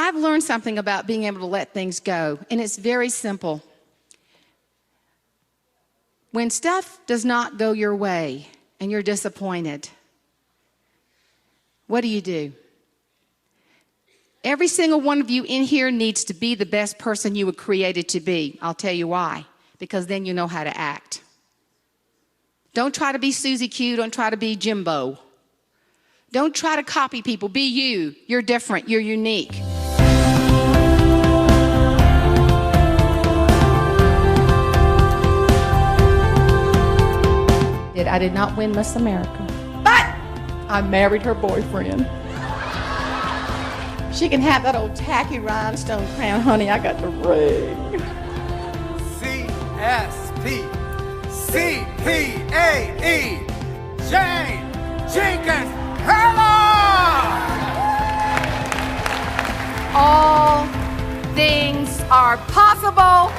I've learned something about being able to let things go, and it's very simple. When stuff does not go your way and you're disappointed, what do? Every single one of you in here needs to be the best person you were created to be. I'll tell you why. Because then you know how to act. Don't try to be Susie Q. Don't try to be Jimbo. Don't try to copy people. Be you. You're different. You're unique. I did not win Miss America, but I married her boyfriend. She can have that old tacky rhinestone crown, honey. I got the ring. CSP, CPAE, Jenkins, Herlong! All things are possible.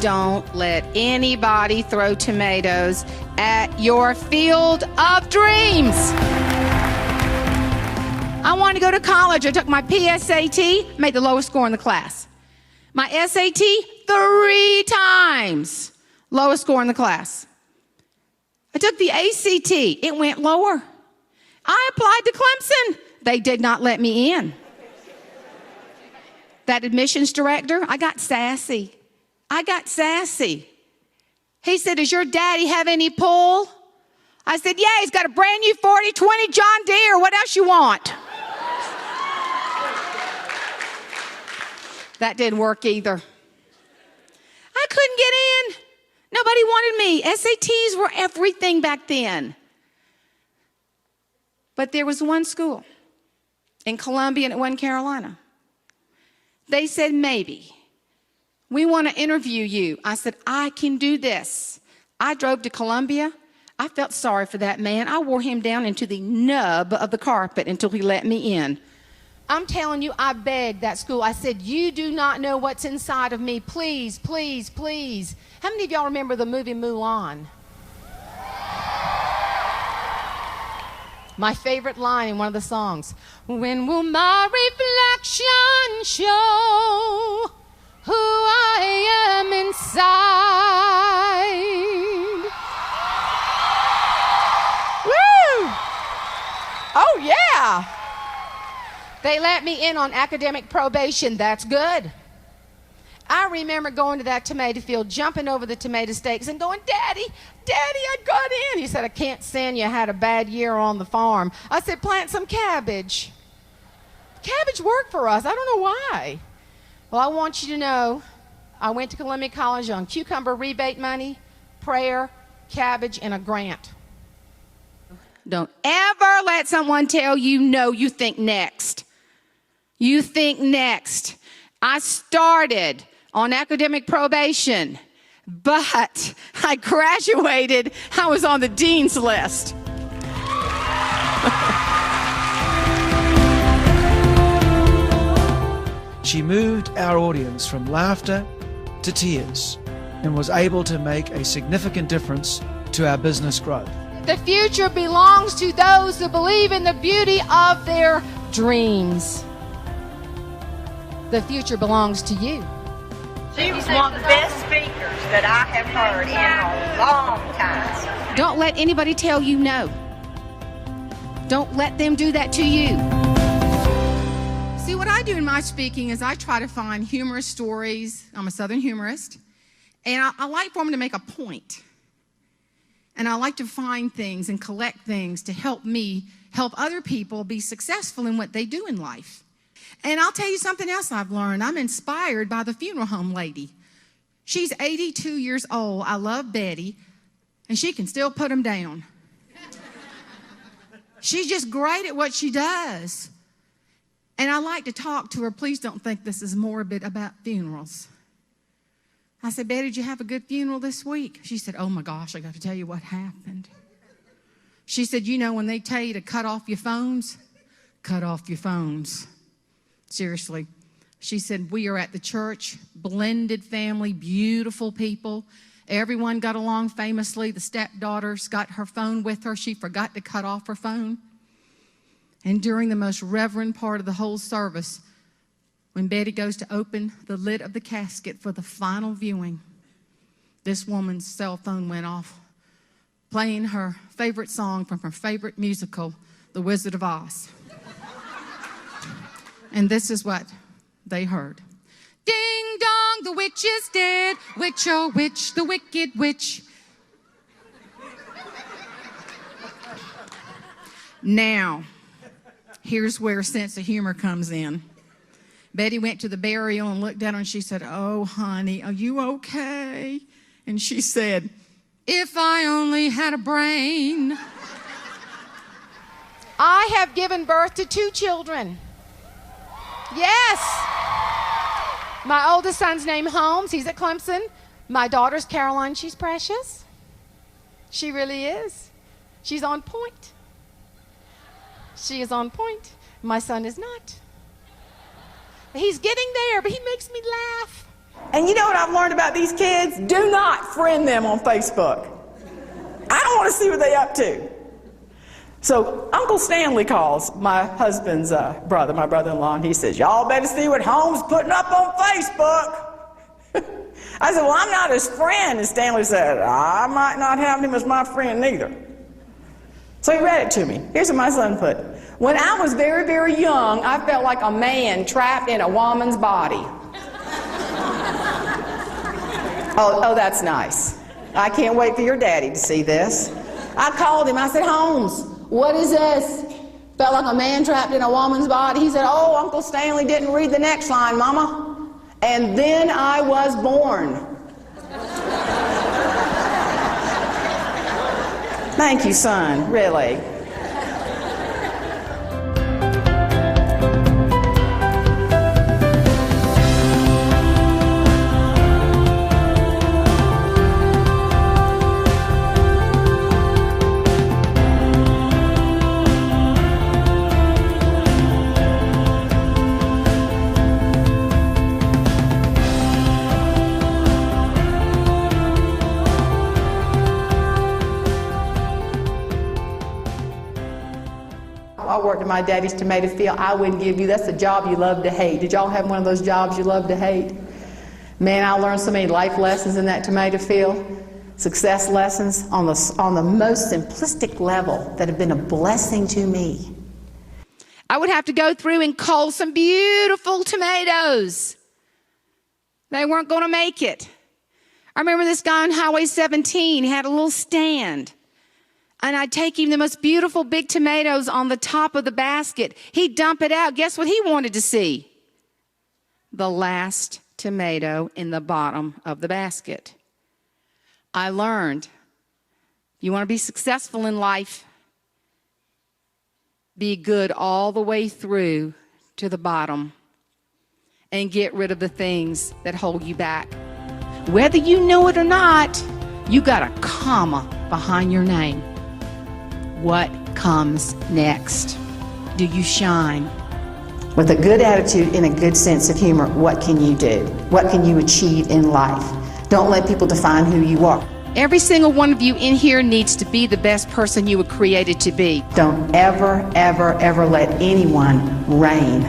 Don't let anybody throw tomatoes at your field of dreams. I wanted to go to college. I took my PSAT, made the lowest score in the class. My SAT, 3 times, lowest score in the class. I took the ACT, it went lower. I applied to Clemson. They did not let me in. That admissions director, I got sassy. He said, does your daddy have any pull? I said, yeah, he's got a brand new 40-20 John Deere. What else you want? That didn't work either. I couldn't get in. Nobody wanted me. SATs were everything back then. But there was one school in Columbia and in Carolina. They said, maybe. We want to interview you. I said, I can do this. I drove to Columbia. I felt sorry for that man. I wore him down into the nub of the carpet until he let me in. I'm telling you, I begged that school. I said, you do not know what's inside of me. Please, please, please. How many of y'all remember the movie Mulan? My favorite line in one of the songs. When will my reflection show who I am inside? Woo! Oh, yeah. They let me in on academic probation. That's good. I remember going to that tomato field, jumping over the tomato stakes and going, Daddy, I got in. He said, I can't send you. I had a bad year on the farm. I said, plant some cabbage. Cabbage worked for us. I don't know why. Well, I want you to know, I went to Columbia College on cucumber rebate money, prayer, cabbage, and a grant. Don't ever let someone tell you no, you think next. You think next. I started on academic probation, but I graduated. I was on the dean's list. She moved our audience from laughter to tears and was able to make a significant difference to our business growth. The future belongs to those who believe in the beauty of their dreams. The future belongs to you. She was one of the best speakers that I have heard in a long time. Don't let anybody tell you no. Don't let them do that to you. See, what I do in my speaking is I try to find humorous stories. I'm a Southern humorist. And I like for them to make a point. And I like to find things and collect things to help me help other people be successful in what they do in life. And I'll tell you something else I've learned. I'm inspired by the funeral home lady. She's 82 years old. I love Betty. And she can still put them down. She's just great at what she does. And I like to talk to her. Please don't think this is morbid about funerals. I said, Betty, did you have a good funeral this week? She said, oh my gosh, I got to tell you what happened. She said, you know when they tell you to cut off your phones? cut off your phones. Seriously. She said, we are at the church, blended family, beautiful people. Everyone got along famously. The stepdaughter's got her phone with her. She forgot to cut off her phone. And during the most reverent part of the whole service, when Betty goes to open the lid of the casket for the final viewing, this woman's cell phone went off, playing her favorite song from her favorite musical, The Wizard of Oz. And this is what they heard. Ding dong, the witch is dead. Witch, oh witch, the wicked witch. Now, here's where sense of humor comes in. Betty went to the burial and looked at her and she said, oh, honey, are you okay? And she said, if I only had a brain. I have given birth to 2 children. Yes. My oldest son's named Holmes. He's at Clemson. My daughter's Caroline. She's precious. She really is. She's on point. She is on point. My son is not. He's getting there, but he makes me laugh. And you know what I've learned about these kids? Do not friend them on Facebook. I don't want to see what they're up to. So Uncle Stanley calls my husband's brother, my brother-in-law, and he says, y'all better see what Holmes putting up on Facebook. I said, well, I'm not his friend. And Stanley said, I might not have him as my friend neither. So he read it to me. Here's what my son put. When I was very, very young, I felt like a man trapped in a woman's body. Oh, that's nice. I can't wait for your daddy to see this. I called him. I said, Holmes, what is this? Felt like a man trapped in a woman's body. He said, oh, Uncle Stanley didn't read the next line, Mama. And then I was born. Thank you, son, really. I worked at my daddy's tomato field. I wouldn't give you, that's a job you love to hate. Did y'all have one of those jobs you love to hate? Man, I learned so many life lessons in that tomato field. Success lessons on the most simplistic level that have been a blessing to me. I would have to go through and cull some beautiful tomatoes. They weren't going to make it. I remember this guy on Highway 17. He had a little stand. And I'd take him the most beautiful big tomatoes on the top of the basket. He'd dump it out. Guess what he wanted to see? The last tomato in the bottom of the basket. I learned, you want to be successful in life, be good all the way through to the bottom and get rid of the things that hold you back. Whether you know it or not, you got a comma behind your name. What comes next? Do you shine? With a good attitude and a good sense of humor, what can you do? What can you achieve in life? Don't let people define who you are. Every single one of you in here needs to be the best person you were created to be. Don't ever, ever, ever let anyone rain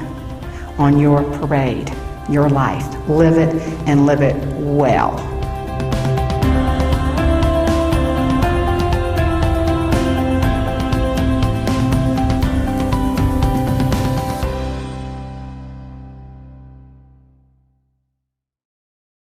on your parade, your life. Live it and live it well.